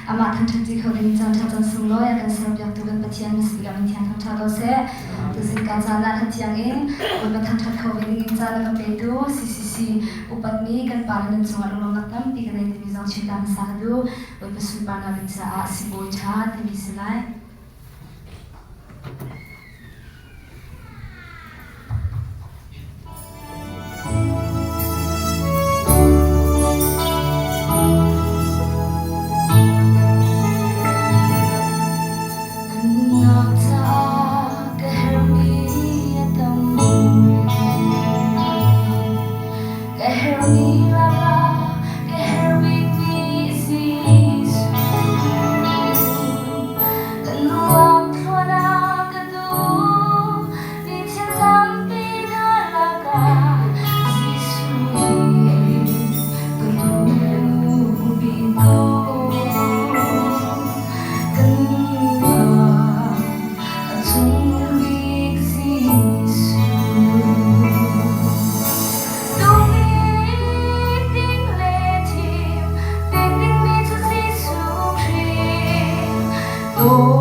ama thang thang chi khawin chan tha chan sung lo ya kan serap yak tu kan pathian mis lam thian thang tha lo se tu sin kan chan la thiang in ul ba thang thang khawin in chan la pe tu ccc upat mi kan paran chung lo nak tam ti kan ti mi zang chin dan sa du ul ba su pa na bin sa a si boy tha ti mi silai Oh